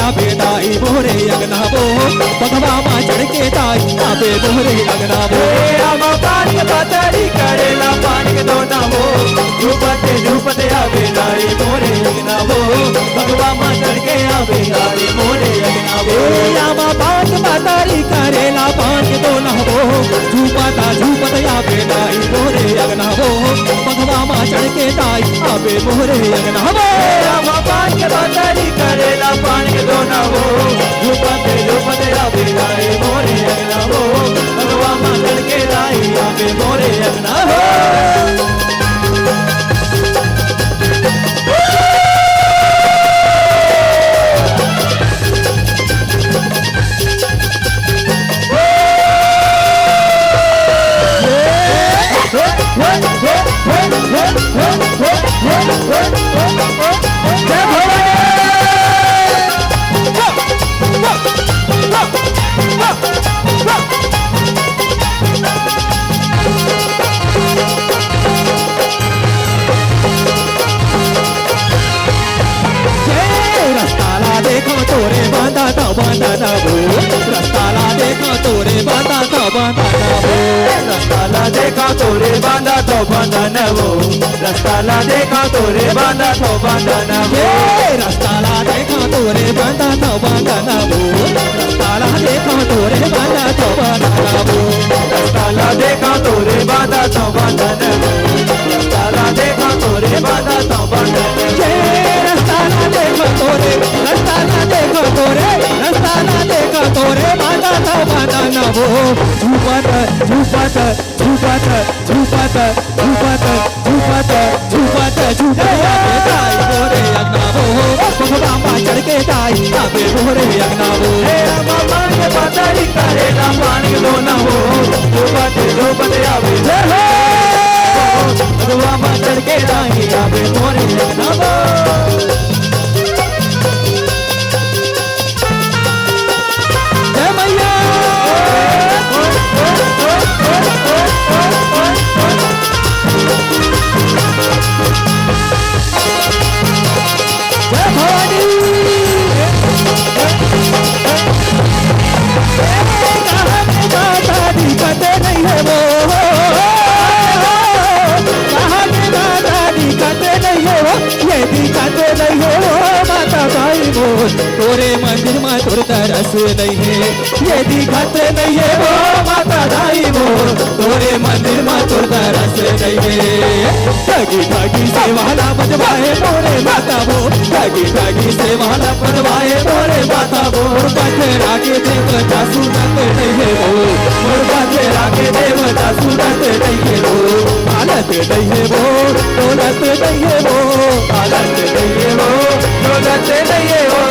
आवे दाई मोरे अंगना वो बघवा माँ चढ़ के दाई आवे मोरे अंगना वो आमा पान के पातरी करेला पान के दोना वो झूपते आवे दाई मोरे अंगना वो बघवा माँ चढ़ के आवे दाई मोरे अंगना वो आमा पान के पातरी करेला पान के दोना वो झूपते आवे दाई मोरे अंगना वो बघवा माँ चढ़ के दाई आवे मोरे अंगना वो आमा पान के पातरी करेला पान के दोना वो झूपते आवे दाई मोरे अंगना वो बघवा माँ चढ़ के दाई आवे मोरे अंगना वो तोरे बांधा था बांधा ना वो रस्ताला देखा तोरे बांधा था बांधा ना वो रस्ताला देखा तोरे बांधा था बांधा ना वो रस्ताला देखा तोरे बांधा था बांधा ना वो रस्ताला देखा तोरे बांधा था बांधा ना वो रस्ताला देखा तोरे बांधा था बांधा ना वो रस्ताला देखा तोरे बांधा था बांधा ना वो रस्ताला देखा तोरे बांधा था बांधा ना रस्ताला देखा तोरे रस्ताला देखा तोरे रस्ताला देखा तोरे बांधा था बांधा ना वो झूपत झूपत झूपत झूपत झूपत झूपत झूपत झूपत दाई मोरे अंगना वो बघवा माँ चढ़ के दाई आवे मोरे अंगना वो मामा के पातरी करेला पान के दोना वो झूपत आवे बघवा माँ चढ़ के दाई आवे मोरे अंगना वो तोरे मंदिर में तुर तरस नहीं है ये दिखत नहीं है वो माता दाई वो तोरे मंदिर में तुर तरस नहीं है ठगी ठगी से वाला बजवाए मोरे माता वो ठगी ठगी से वाला बजवाए मोरे माता वो बखेरा के देवता सुनत नहीं है वो बखेरा के देवता सुनत नहीं है वो हालत नहीं है वो दौलत नहीं है वो हालत नहीं है वो दौलत नहीं है वो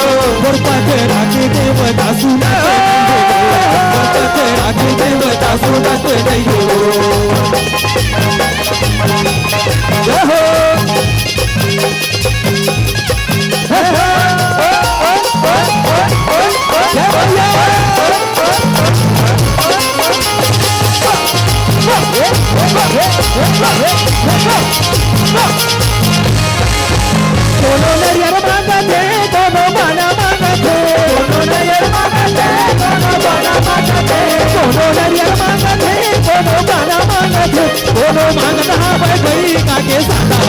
बखेरा के देवता सुनत बखेरा के देवता सुनत नहीं है वो दोनों नरियर मांगते दोनों बाना मांगते दोनों नरियर मांगते दोनों बाना मांगते दोनों नरियर मांगते दोनों बाना मांगते दोनों मांगता है भाई काके सादा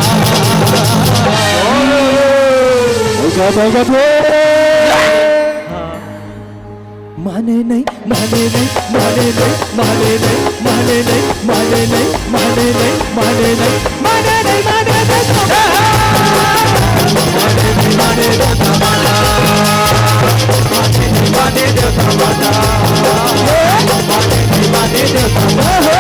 माने नहीं माने नहीं माने नहीं माने नहीं माने नहीं माने नहीं माने नहीं माने नहीं माने नहीं माने नहीं माने देवता माता माने नहीं माने देवता माता माने नहीं माने देवता माता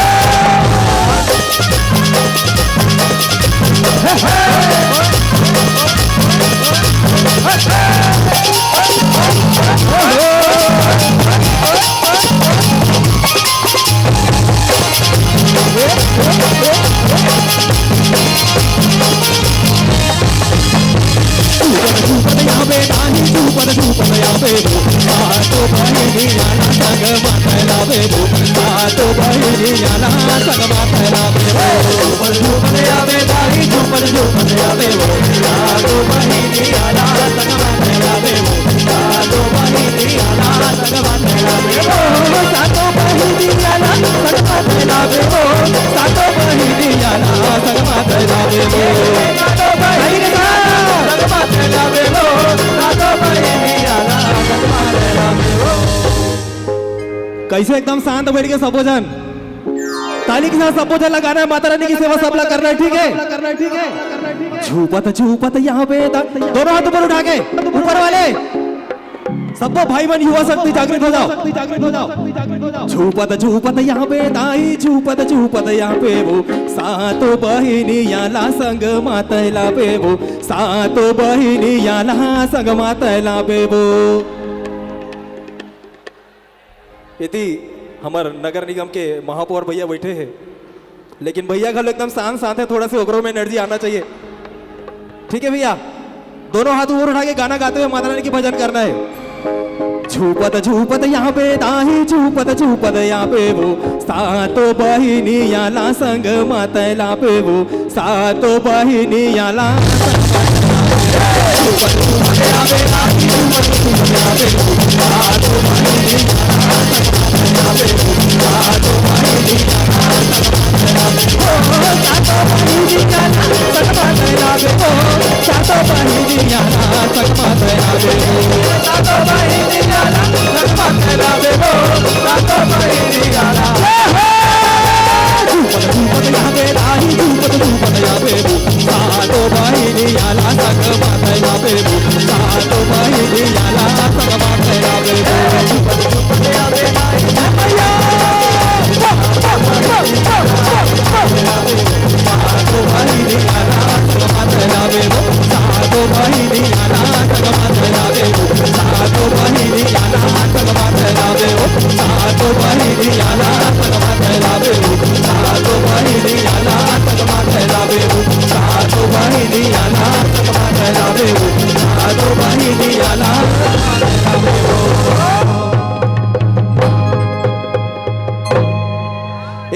कैसे एकदम शांत बैठ के सबोजन ताली के साथ सबोजन लगाना है, माता रानी की सेवा सबला करना है, ठीक है? झूपत झूपत यहाँ पे दोनों हाथ ऊपर उठा के ऊपर वाले सबको भाई बहन युवा शक्ति जागृत हो जाओ। झूपत झूपत यहाँ पे दाई, झूपत झूपत यहाँ पे वो सातो बहिनी याला संग मातला पे वो सातो बहिनी याला संग मातला पे वो। यदि हमार नगर निगम के महापौर भैया बैठे हैं, लेकिन भैया का एकदम शांत शांत है, थोड़ा सा ओकरों में एनर्जी आना चाहिए, ठीक है भैया? दोनों हाथ ऊपर उठा के गाना गाते हुए माता रानी की भजन करना है। झूपत झूपत यहाँ पे दाही, झूपत झूपत यहाँ पे वो सातो बहिनी याला संग मातला पे वो सातो बहिनी याला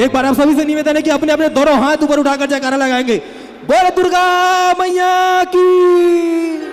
एक बार आप सभी से निवेदन है कि अपने अपने दोनों हाथ ऊपर उठाकर जयकारा लगाएंगे। बोल दुर्गा मैया की।